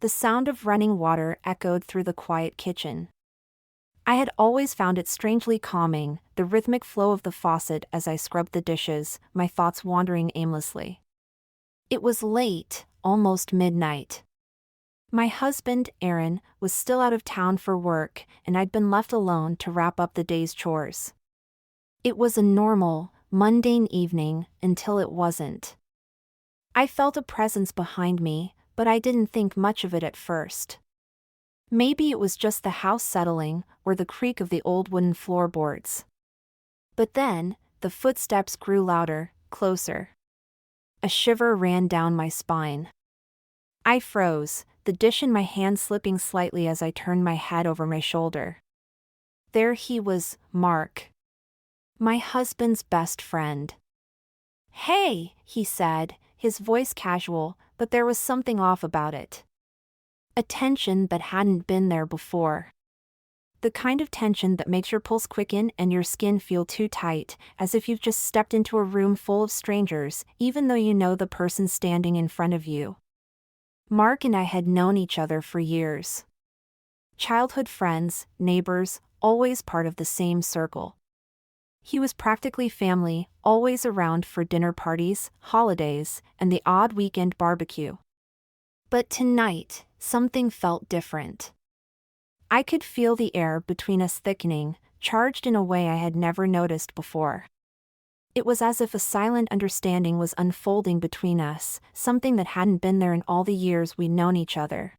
The sound of running water echoed through the quiet kitchen. I had always found it strangely calming, the rhythmic flow of the faucet as I scrubbed the dishes, my thoughts wandering aimlessly. It was late, almost midnight. My husband, Aaron, was still out of town for work, and I'd been left alone to wrap up the day's chores. It was a normal, mundane evening until it wasn't. I felt a presence behind me, but I didn't think much of it at first. Maybe it was just the house settling, or the creak of the old wooden floorboards. But then, the footsteps grew louder, closer. A shiver ran down my spine. I froze, the dish in my hand slipping slightly as I turned my head over my shoulder. There he was, Mark. My husband's best friend. "Hey," he said, his voice casual, but there was something off about it. A tension that hadn't been there before. The kind of tension that makes your pulse quicken and your skin feel too tight, as if you've just stepped into a room full of strangers, even though you know the person standing in front of you. Mark and I had known each other for years. Childhood friends, neighbors, always part of the same circle. He was practically family, always around for dinner parties, holidays, and the odd weekend barbecue. But tonight, something felt different. I could feel the air between us thickening, charged in a way I had never noticed before. It was as if a silent understanding was unfolding between us, something that hadn't been there in all the years we'd known each other.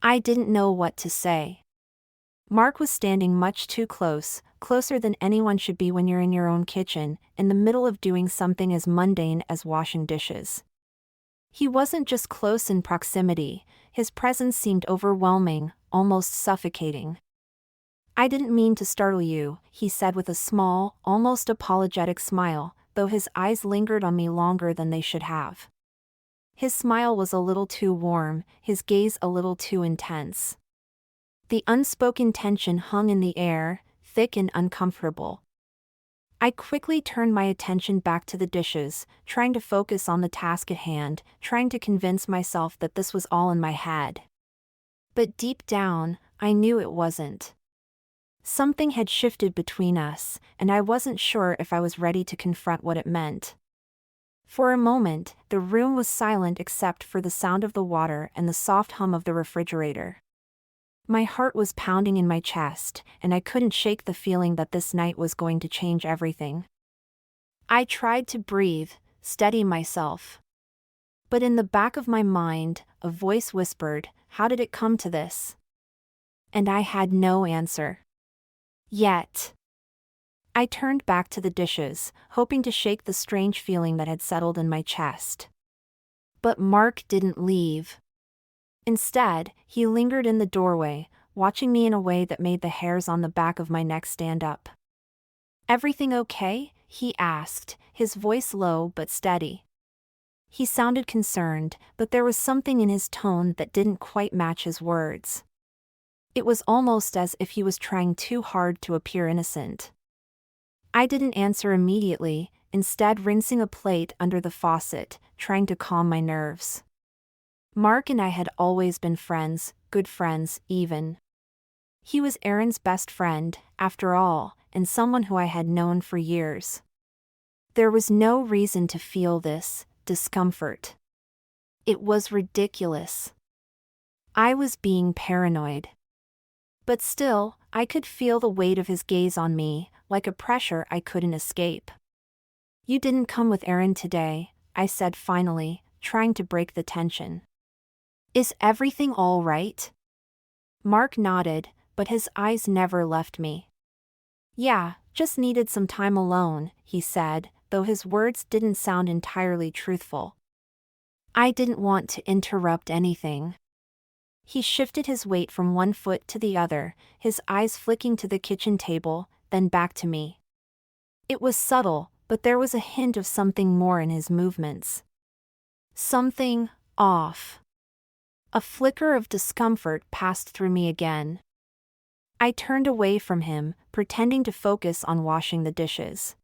I didn't know what to say. Mark was standing much too close, closer than anyone should be when you're in your own kitchen, in the middle of doing something as mundane as washing dishes. He wasn't just close in proximity, his presence seemed overwhelming, almost suffocating. "I didn't mean to startle you," he said with a small, almost apologetic smile, though his eyes lingered on me longer than they should have. His smile was a little too warm, his gaze a little too intense. The unspoken tension hung in the air, thick and uncomfortable. I quickly turned my attention back to the dishes, trying to focus on the task at hand, trying to convince myself that this was all in my head. But deep down, I knew it wasn't. Something had shifted between us, and I wasn't sure if I was ready to confront what it meant. For a moment, the room was silent except for the sound of the water and the soft hum of the refrigerator. My heart was pounding in my chest, and I couldn't shake the feeling that this night was going to change everything. I tried to breathe, steady myself. But in the back of my mind, a voice whispered, "How did it come to this?" And I had no answer. Yet. I turned back to the dishes, hoping to shake the strange feeling that had settled in my chest. But Mark didn't leave. Instead, he lingered in the doorway, watching me in a way that made the hairs on the back of my neck stand up. "Everything okay?" he asked, his voice low but steady. He sounded concerned, but there was something in his tone that didn't quite match his words. It was almost as if he was trying too hard to appear innocent. I didn't answer immediately, instead rinsing a plate under the faucet, trying to calm my nerves. Mark and I had always been friends, good friends, even. He was Aaron's best friend, after all, and someone who I had known for years. There was no reason to feel this discomfort. It was ridiculous. I was being paranoid. But still, I could feel the weight of his gaze on me, like a pressure I couldn't escape. "You didn't come with Aaron today," I said finally, trying to break the tension. "Is everything all right?" Mark nodded, but his eyes never left me. "Yeah, just needed some time alone," he said, though his words didn't sound entirely truthful. I didn't want to interrupt anything. He shifted his weight from one foot to the other, his eyes flicking to the kitchen table, then back to me. It was subtle, but there was a hint of something more in his movements. Something off. A flicker of discomfort passed through me again. I turned away from him, pretending to focus on washing the dishes.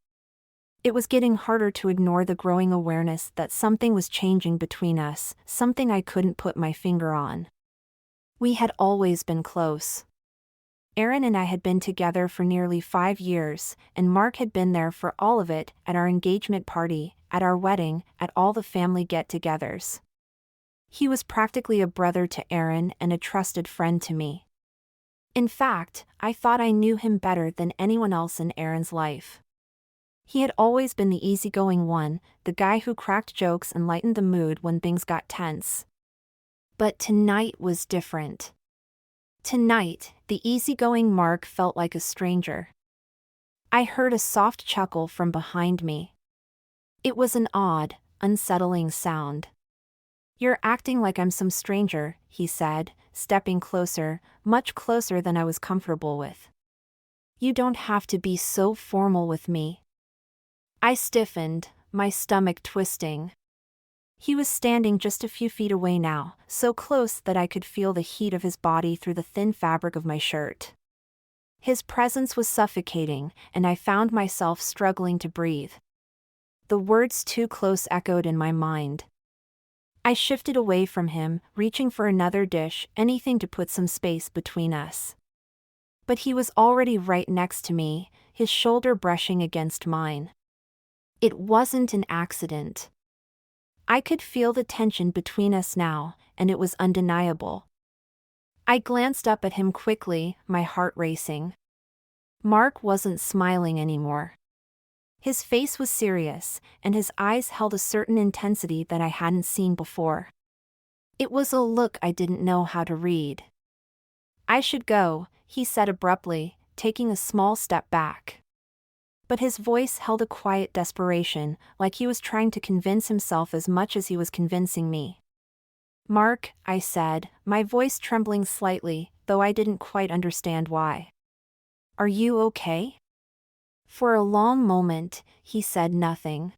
It was getting harder to ignore the growing awareness that something was changing between us, something I couldn't put my finger on. We had always been close. Aaron and I had been together for nearly 5 years, and Mark had been there for all of it, at our engagement party, at our wedding, at all the family get-togethers. He was practically a brother to Aaron and a trusted friend to me. In fact, I thought I knew him better than anyone else in Aaron's life. He had always been the easygoing one, the guy who cracked jokes and lightened the mood when things got tense. But tonight was different. Tonight, the easygoing Mark felt like a stranger. I heard a soft chuckle from behind me. It was an odd, unsettling sound. "You're acting like I'm some stranger," he said, stepping closer, much closer than I was comfortable with. "You don't have to be so formal with me." I stiffened, my stomach twisting. He was standing just a few feet away now, so close that I could feel the heat of his body through the thin fabric of my shirt. His presence was suffocating, and I found myself struggling to breathe. The words "too close" echoed in my mind. I shifted away from him, reaching for another dish, anything to put some space between us. But he was already right next to me, his shoulder brushing against mine. It wasn't an accident. I could feel the tension between us now, and it was undeniable. I glanced up at him quickly, my heart racing. Mark wasn't smiling anymore. His face was serious, and his eyes held a certain intensity that I hadn't seen before. It was a look I didn't know how to read. "I should go," he said abruptly, taking a small step back. But his voice held a quiet desperation, like he was trying to convince himself as much as he was convincing me. "Mark," I said, my voice trembling slightly, though I didn't quite understand why. "Are you okay?" For a long moment, he said nothing.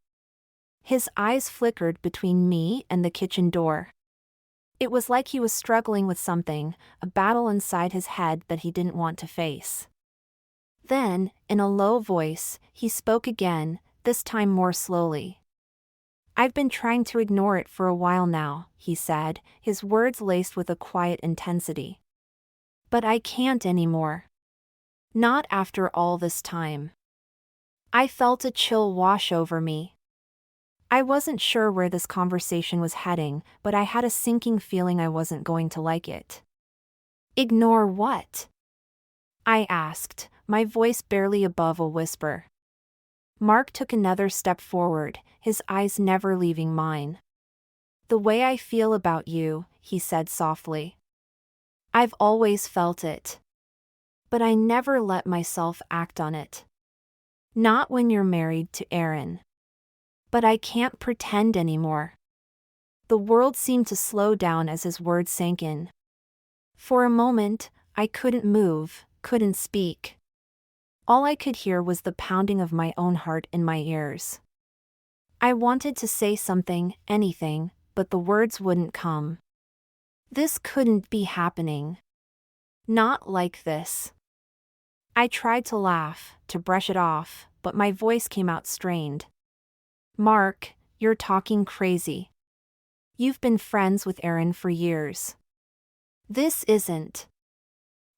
His eyes flickered between me and the kitchen door. It was like he was struggling with something, a battle inside his head that he didn't want to face. Then, in a low voice, he spoke again, this time more slowly. "I've been trying to ignore it for a while now," he said, his words laced with a quiet intensity. "But I can't anymore. Not after all this time." I felt a chill wash over me. I wasn't sure where this conversation was heading, but I had a sinking feeling I wasn't going to like it. "Ignore what?" I asked, my voice barely above a whisper. Mark took another step forward, his eyes never leaving mine. "The way I feel about you," he said softly. "I've always felt it. But I never let myself act on it. Not when you're married to Aaron. But I can't pretend anymore." The world seemed to slow down as his words sank in. For a moment, I couldn't move, couldn't speak. All I could hear was the pounding of my own heart in my ears. I wanted to say something, anything, but the words wouldn't come. This couldn't be happening. Not like this. I tried to laugh, to brush it off, but my voice came out strained. "Mark, you're talking crazy. You've been friends with Aaron for years. This isn't."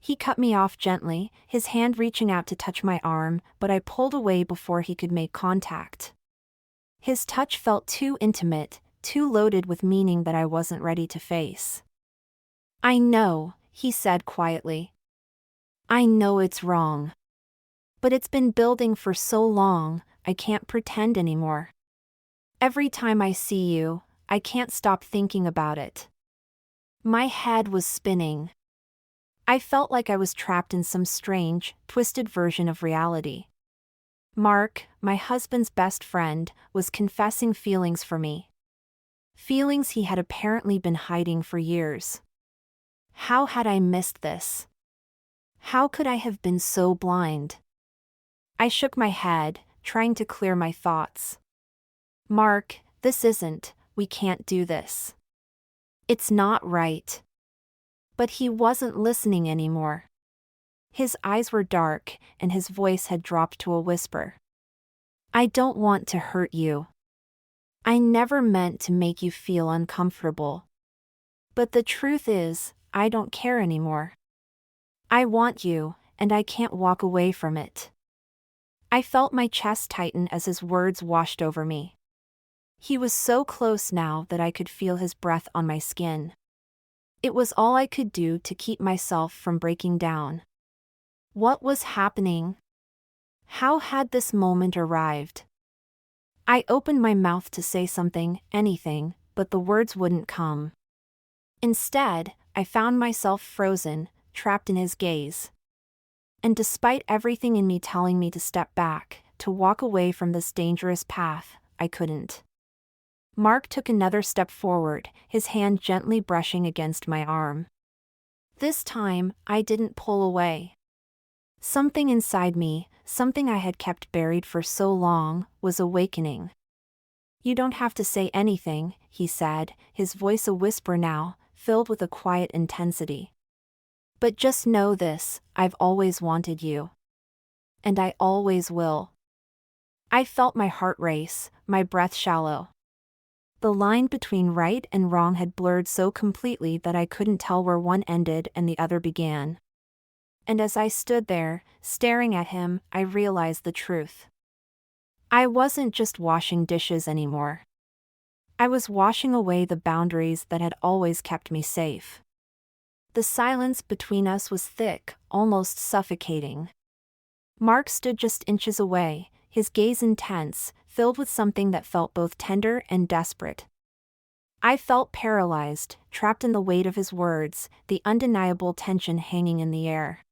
He cut me off gently, his hand reaching out to touch my arm, but I pulled away before he could make contact. His touch felt too intimate, too loaded with meaning that I wasn't ready to face. "I know," he said quietly. "I know it's wrong. But it's been building for so long, I can't pretend anymore. Every time I see you, I can't stop thinking about it." My head was spinning. I felt like I was trapped in some strange, twisted version of reality. Mark, my husband's best friend, was confessing feelings for me. Feelings he had apparently been hiding for years. How had I missed this? How could I have been so blind? I shook my head, trying to clear my thoughts. "Mark, this isn't, we can't do this. It's not right." But he wasn't listening anymore. His eyes were dark, and his voice had dropped to a whisper. I don't want to hurt you. I never meant to make you feel uncomfortable. But the truth is, I don't care anymore. I want you, and I can't walk away from it. I felt my chest tighten as his words washed over me. He was so close now that I could feel his breath on my skin. It was all I could do to keep myself from breaking down. What was happening? How had this moment arrived? I opened my mouth to say something, anything, but the words wouldn't come. Instead, I found myself frozen, trapped in his gaze. And despite everything in me telling me to step back, to walk away from this dangerous path, I couldn't. Mark took another step forward, his hand gently brushing against my arm. This time, I didn't pull away. Something inside me, something I had kept buried for so long, was awakening. You don't have to say anything, he said, his voice a whisper now, filled with a quiet intensity. But just know this, I've always wanted you. And I always will. I felt my heart race, my breath shallow. The line between right and wrong had blurred so completely that I couldn't tell where one ended and the other began. And as I stood there, staring at him, I realized the truth. I wasn't just washing dishes anymore. I was washing away the boundaries that had always kept me safe. The silence between us was thick, almost suffocating. Mark stood just inches away, his gaze intense, filled with something that felt both tender and desperate. I felt paralyzed, trapped in the weight of his words, the undeniable tension hanging in the air.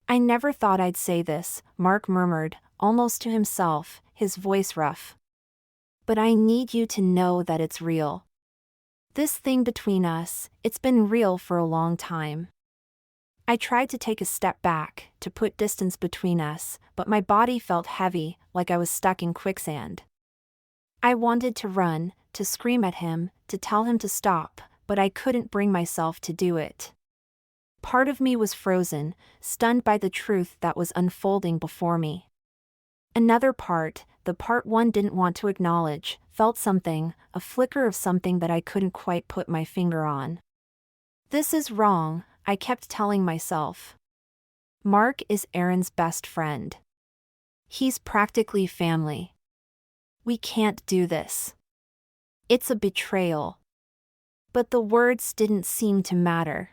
I never thought I'd say this, Mark murmured, almost to himself, his voice rough. But I need you to know that it's real. This thing between us, it's been real for a long time. I tried to take a step back, to put distance between us, but my body felt heavy, like I was stuck in quicksand. I wanted to run, to scream at him, to tell him to stop, but I couldn't bring myself to do it. Part of me was frozen, stunned by the truth that was unfolding before me. Another part, the part one didn't want to acknowledge, felt something, a flicker of something that I couldn't quite put my finger on. This is wrong, I kept telling myself. Mark is Aaron's best friend. He's practically family. We can't do this. It's a betrayal. But the words didn't seem to matter.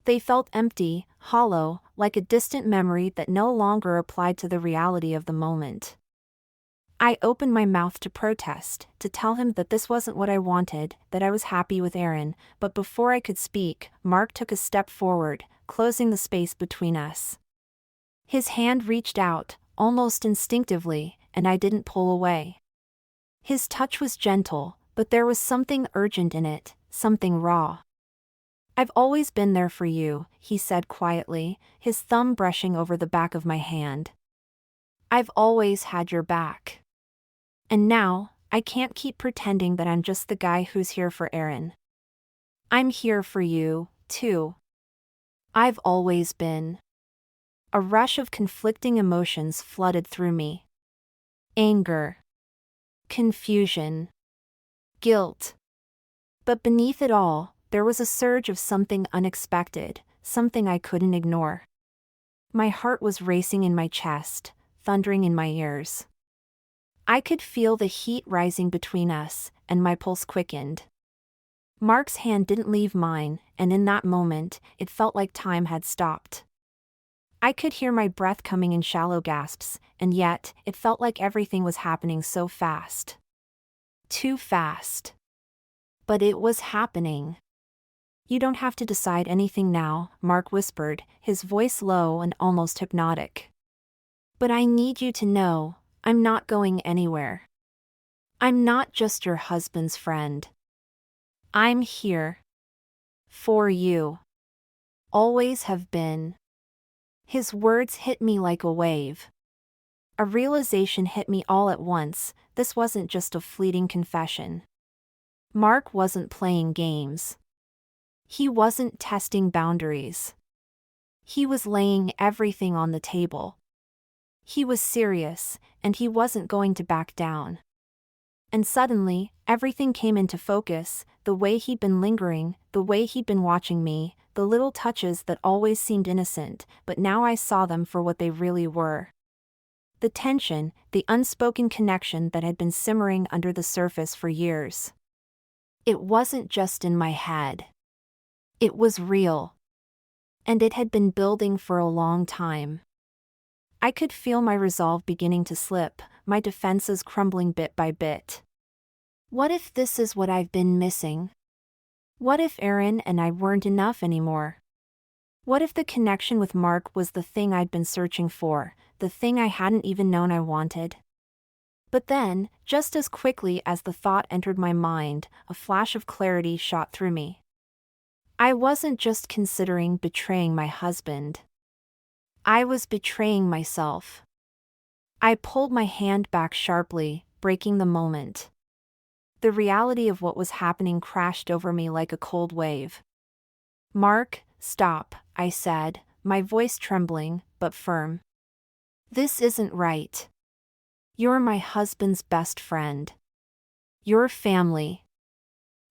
They felt empty, hollow, like a distant memory that no longer applied to the reality of the moment. I opened my mouth to protest, to tell him that this wasn't what I wanted, that I was happy with Aaron, but before I could speak, Mark took a step forward, closing the space between us. His hand reached out, almost instinctively, and I didn't pull away. His touch was gentle, but there was something urgent in it, something raw. I've always been there for you, he said quietly, his thumb brushing over the back of my hand. I've always had your back. And now, I can't keep pretending that I'm just the guy who's here for Aaron. I'm here for you, too. I've always been. A rush of conflicting emotions flooded through me. Anger. Confusion. Guilt. But beneath it all, there was a surge of something unexpected, something I couldn't ignore. My heart was racing in my chest, thundering in my ears. I could feel the heat rising between us, and my pulse quickened. Mark's hand didn't leave mine, and in that moment, it felt like time had stopped. I could hear my breath coming in shallow gasps, and yet, it felt like everything was happening so fast. Too fast. But it was happening. You don't have to decide anything now, Mark whispered, his voice low and almost hypnotic. But I need you to know, I'm not going anywhere. I'm not just your husband's friend. I'm here. For you. Always have been. His words hit me like a wave. A realization hit me all at once, this wasn't just a fleeting confession. Mark wasn't playing games. He wasn't testing boundaries. He was laying everything on the table. He was serious, and he wasn't going to back down. And suddenly, everything came into focus, the way he'd been lingering, the way he'd been watching me, the little touches that always seemed innocent, but now I saw them for what they really were. The tension, the unspoken connection that had been simmering under the surface for years. It wasn't just in my head. It was real. And it had been building for a long time. I could feel my resolve beginning to slip, my defenses crumbling bit by bit. What if this is what I've been missing? What if Aaron and I weren't enough anymore? What if the connection with Mark was the thing I'd been searching for, the thing I hadn't even known I wanted? But then, just as quickly as the thought entered my mind, a flash of clarity shot through me. I wasn't just considering betraying my husband. I was betraying myself. I pulled my hand back sharply, breaking the moment. The reality of what was happening crashed over me like a cold wave. "Mark, stop," I said, my voice trembling, but firm. "This isn't right. You're my husband's best friend. You're family."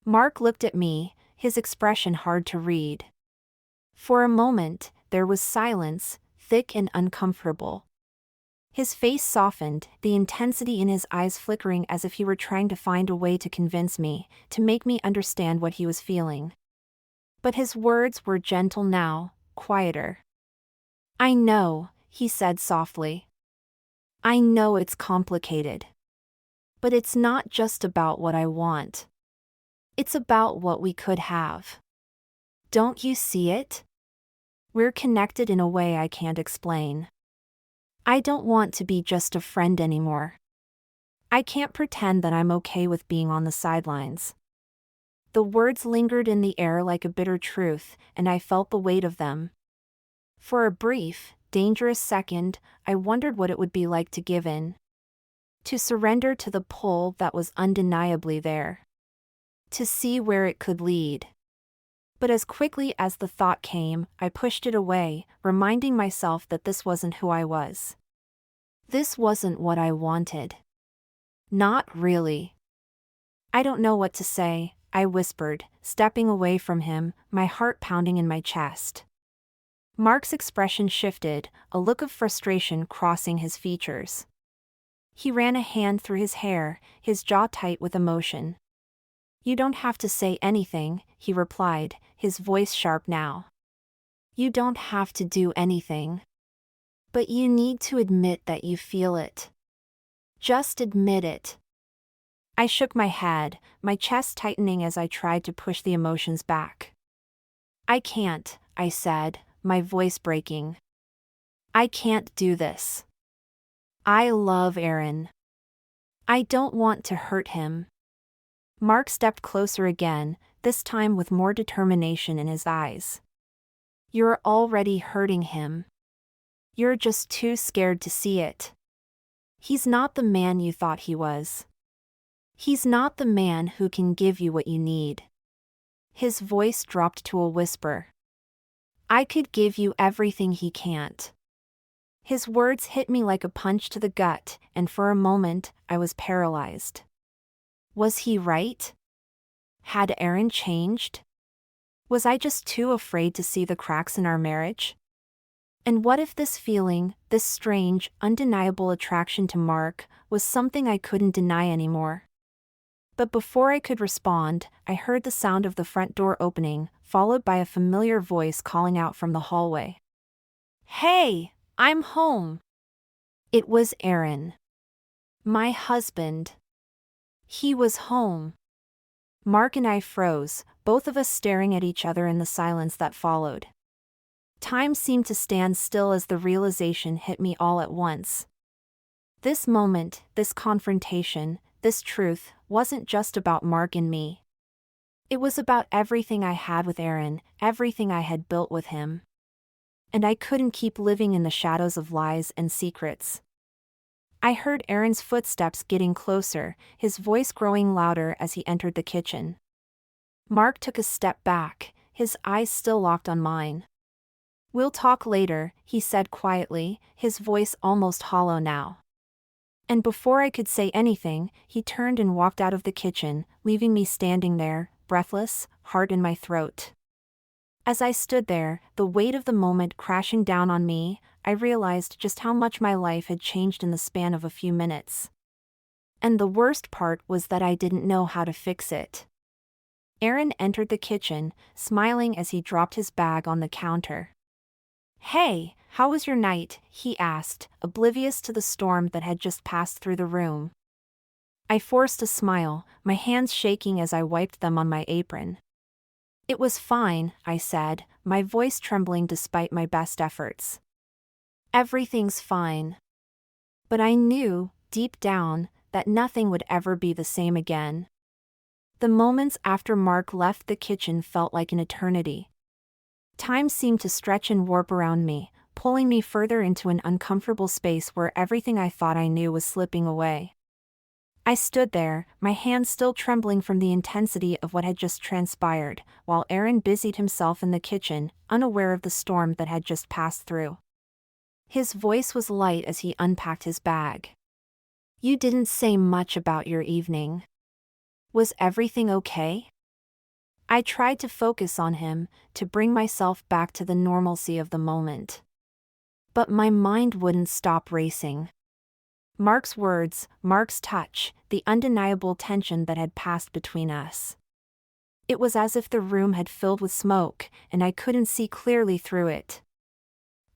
Mark looked at me, his expression hard to read. For a moment, there was silence, thick and uncomfortable. His face softened, the intensity in his eyes flickering as if he were trying to find a way to convince me, to make me understand what he was feeling. But his words were gentle now, quieter. "I know," he said softly. "I know it's complicated. But it's not just about what I want. It's about what we could have. Don't you see it? We're connected in a way I can't explain. I don't want to be just a friend anymore. I can't pretend that I'm okay with being on the sidelines." The words lingered in the air like a bitter truth, and I felt the weight of them. For a brief, dangerous second, I wondered what it would be like to give in. To surrender to the pull that was undeniably there. To see where it could lead. But as quickly as the thought came, I pushed it away, reminding myself that this wasn't who I was. This wasn't what I wanted. Not really. "I don't know what to say," I whispered, stepping away from him, my heart pounding in my chest. Mark's expression shifted, a look of frustration crossing his features. He ran a hand through his hair, his jaw tight with emotion. "You don't have to say anything," he replied, his voice sharp now. "You don't have to do anything. But you need to admit that you feel it. Just admit it." I shook my head, my chest tightening as I tried to push the emotions back. "I can't," I said, my voice breaking. "I can't do this. I love Aaron. I don't want to hurt him." Mark stepped closer again, this time with more determination in his eyes. "You're already hurting him. You're just too scared to see it. He's not the man you thought he was. He's not the man who can give you what you need." His voice dropped to a whisper. "I could give you everything he can't." His words hit me like a punch to the gut, and for a moment, I was paralyzed. Was he right? Had Aaron changed? Was I just too afraid to see the cracks in our marriage? And what if this feeling, this strange, undeniable attraction to Mark, was something I couldn't deny anymore? But before I could respond, I heard the sound of the front door opening, followed by a familiar voice calling out from the hallway. "Hey, I'm home." It was Aaron. My husband. He was home. Mark and I froze, both of us staring at each other in the silence that followed. Time seemed to stand still as the realization hit me all at once. This moment, this confrontation, this truth, wasn't just about Mark and me. It was about everything I had with Aaron, everything I had built with him. And I couldn't keep living in the shadows of lies and secrets. I heard Aaron's footsteps getting closer, his voice growing louder as he entered the kitchen. Mark took a step back, his eyes still locked on mine. "We'll talk later," he said quietly, his voice almost hollow now. And before I could say anything, he turned and walked out of the kitchen, leaving me standing there, breathless, heart in my throat. As I stood there, the weight of the moment crashing down on me, I realized just how much my life had changed in the span of a few minutes. And the worst part was that I didn't know how to fix it. Aaron entered the kitchen, smiling as he dropped his bag on the counter. "Hey, how was your night?" he asked, oblivious to the storm that had just passed through the room. I forced a smile, my hands shaking as I wiped them on my apron. "It was fine," I said, my voice trembling despite my best efforts. "Everything's fine." But I knew, deep down, that nothing would ever be the same again. The moments after Mark left the kitchen felt like an eternity. Time seemed to stretch and warp around me, pulling me further into an uncomfortable space where everything I thought I knew was slipping away. I stood there, my hands still trembling from the intensity of what had just transpired, while Aaron busied himself in the kitchen, unaware of the storm that had just passed through. His voice was light as he unpacked his bag. "You didn't say much about your evening. Was everything okay?" I tried to focus on him, to bring myself back to the normalcy of the moment. But my mind wouldn't stop racing. Mark's words, Mark's touch, the undeniable tension that had passed between us. It was as if the room had filled with smoke, and I couldn't see clearly through it.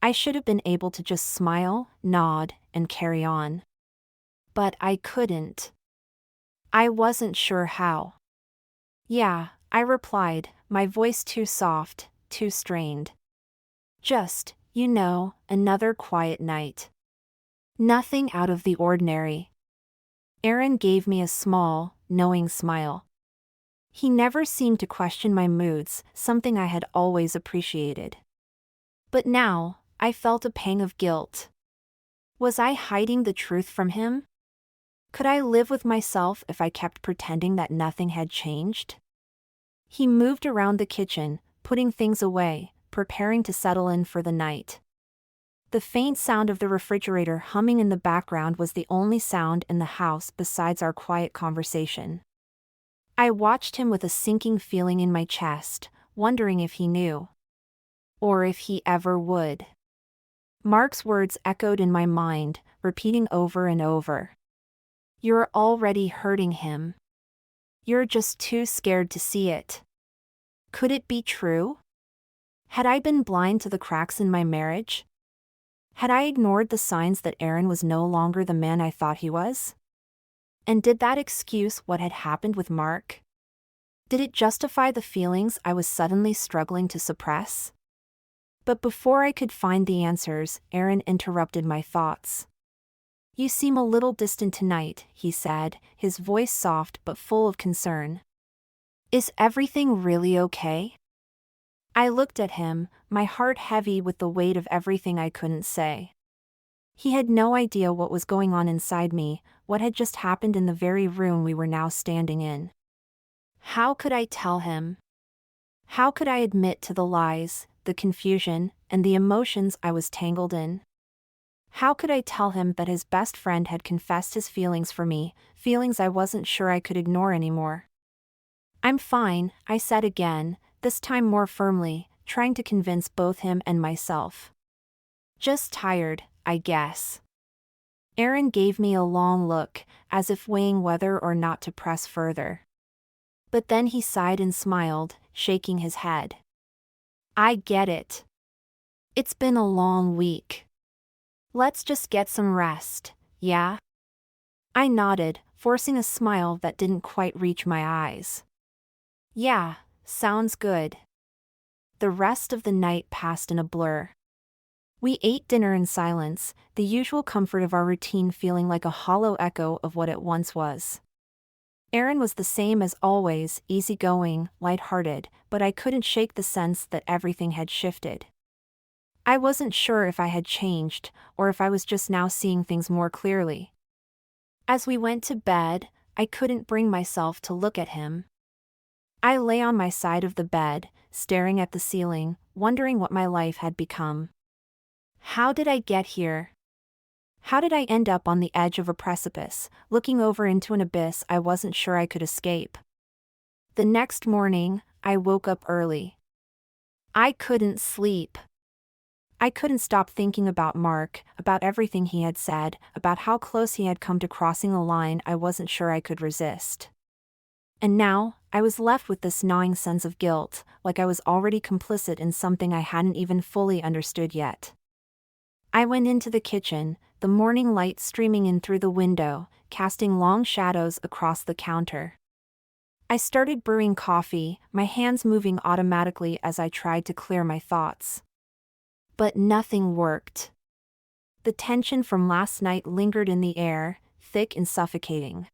I should have been able to just smile, nod, and carry on. But I couldn't. I wasn't sure how. "Yeah," I replied, my voice too soft, too strained. "Just, another quiet night. Nothing out of the ordinary." Aaron gave me a small, knowing smile. He never seemed to question my moods, something I had always appreciated. But now, I felt a pang of guilt. Was I hiding the truth from him? Could I live with myself if I kept pretending that nothing had changed? He moved around the kitchen, putting things away, preparing to settle in for the night. The faint sound of the refrigerator humming in the background was the only sound in the house besides our quiet conversation. I watched him with a sinking feeling in my chest, wondering if he knew. Or if he ever would. Mark's words echoed in my mind, repeating over and over. "You're already hurting him. You're just too scared to see it." Could it be true? Had I been blind to the cracks in my marriage? Had I ignored the signs that Aaron was no longer the man I thought he was? And did that excuse what had happened with Mark? Did it justify the feelings I was suddenly struggling to suppress? But before I could find the answers, Aaron interrupted my thoughts. "You seem a little distant tonight," he said, his voice soft but full of concern. "Is everything really okay?" I looked at him, my heart heavy with the weight of everything I couldn't say. He had no idea what was going on inside me, what had just happened in the very room we were now standing in. How could I tell him? How could I admit to the lies, the confusion, and the emotions I was tangled in? How could I tell him that his best friend had confessed his feelings for me, feelings I wasn't sure I could ignore anymore? "I'm fine," I said again, this time more firmly, trying to convince both him and myself. "Just tired, I guess." Aaron gave me a long look, as if weighing whether or not to press further. But then he sighed and smiled, shaking his head. "I get it. It's been a long week. Let's just get some rest, yeah?" I nodded, forcing a smile that didn't quite reach my eyes. "Yeah, sounds good." The rest of the night passed in a blur. We ate dinner in silence, the usual comfort of our routine feeling like a hollow echo of what it once was. Aaron was the same as always, easygoing, light-hearted, but I couldn't shake the sense that everything had shifted. I wasn't sure if I had changed, or if I was just now seeing things more clearly. As we went to bed, I couldn't bring myself to look at him. I lay on my side of the bed, staring at the ceiling, wondering what my life had become. How did I get here? How did I end up on the edge of a precipice, looking over into an abyss I wasn't sure I could escape? The next morning, I woke up early. I couldn't sleep. I couldn't stop thinking about Mark, about everything he had said, about how close he had come to crossing a line I wasn't sure I could resist. And now, I was left with this gnawing sense of guilt, like I was already complicit in something I hadn't even fully understood yet. I went into the kitchen, the morning light streaming in through the window, casting long shadows across the counter. I started brewing coffee, my hands moving automatically as I tried to clear my thoughts. But nothing worked. The tension from last night lingered in the air, thick and suffocating.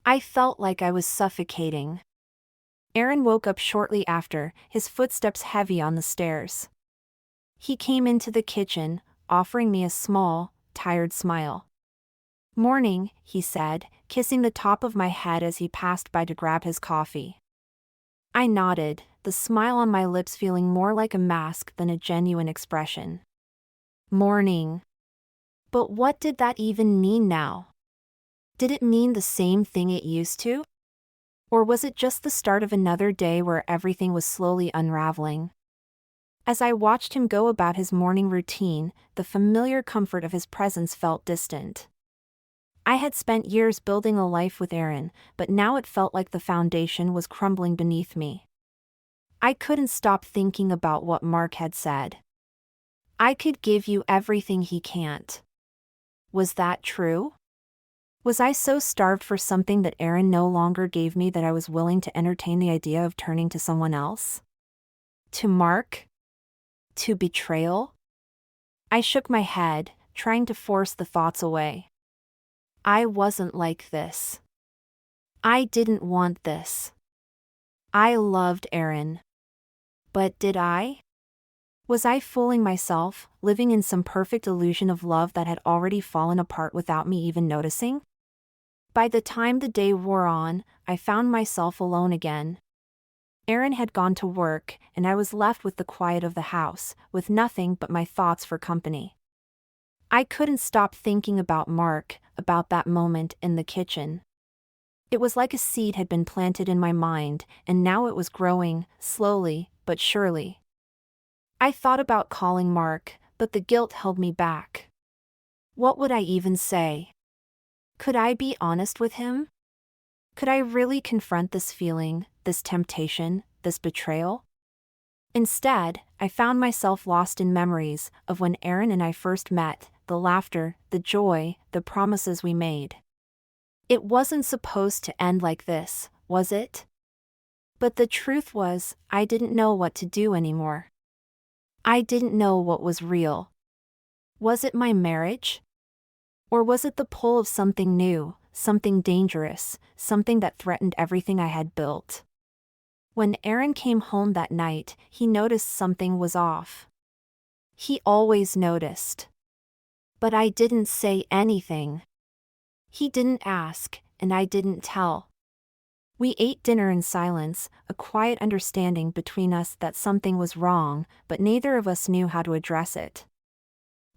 I felt like I was suffocating. Aaron woke up shortly after, his footsteps heavy on the stairs. He came into the kitchen, offering me a small, tired smile. "Morning," he said, kissing the top of my head as he passed by to grab his coffee. I nodded, the smile on my lips feeling more like a mask than a genuine expression. Morning. But what did that even mean now? Did it mean the same thing it used to? Or was it just the start of another day where everything was slowly unraveling? As I watched him go about his morning routine, the familiar comfort of his presence felt distant. I had spent years building a life with Aaron, but now it felt like the foundation was crumbling beneath me. I couldn't stop thinking about what Mark had said. "I could give you everything he can't." Was that true? Was I so starved for something that Aaron no longer gave me that I was willing to entertain the idea of turning to someone else? To Mark? To betrayal? I shook my head, trying to force the thoughts away. I wasn't like this. I didn't want this. I loved Aaron. But did I? Was I fooling myself, living in some perfect illusion of love that had already fallen apart without me even noticing? By the time the day wore on, I found myself alone again. Aaron had gone to work, and I was left with the quiet of the house, with nothing but my thoughts for company. I couldn't stop thinking about Mark, about that moment in the kitchen. It was like a seed had been planted in my mind, and now it was growing, slowly, but surely. I thought about calling Mark, but the guilt held me back. What would I even say? Could I be honest with him? Could I really confront this feeling, this temptation, this betrayal? Instead, I found myself lost in memories of when Aaron and I first met, the laughter, the joy, the promises we made. It wasn't supposed to end like this, was it? But the truth was, I didn't know what to do anymore. I didn't know what was real. Was it my marriage? Or was it the pull of something new, something dangerous, something that threatened everything I had built? When Aaron came home that night, he noticed something was off. He always noticed. But I didn't say anything. He didn't ask, and I didn't tell. We ate dinner in silence, a quiet understanding between us that something was wrong, but neither of us knew how to address it.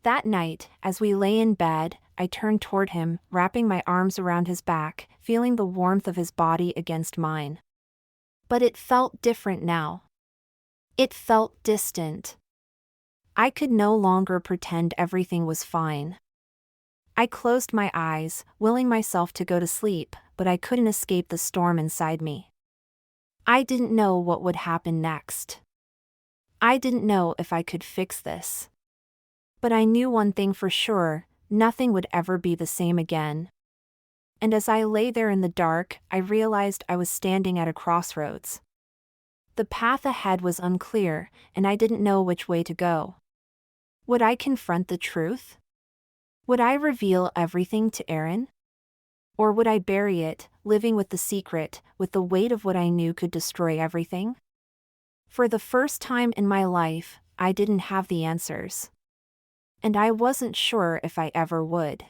That night, as we lay in bed, I turned toward him, wrapping my arms around his back, feeling the warmth of his body against mine. But it felt different now. It felt distant. I could no longer pretend everything was fine. I closed my eyes, willing myself to go to sleep, but I couldn't escape the storm inside me. I didn't know what would happen next. I didn't know if I could fix this. But I knew one thing for sure, nothing would ever be the same again. And as I lay there in the dark, I realized I was standing at a crossroads. The path ahead was unclear, and I didn't know which way to go. Would I confront the truth? Would I reveal everything to Aaron? Or would I bury it, living with the secret, with the weight of what I knew could destroy everything? For the first time in my life, I didn't have the answers. And I wasn't sure if I ever would.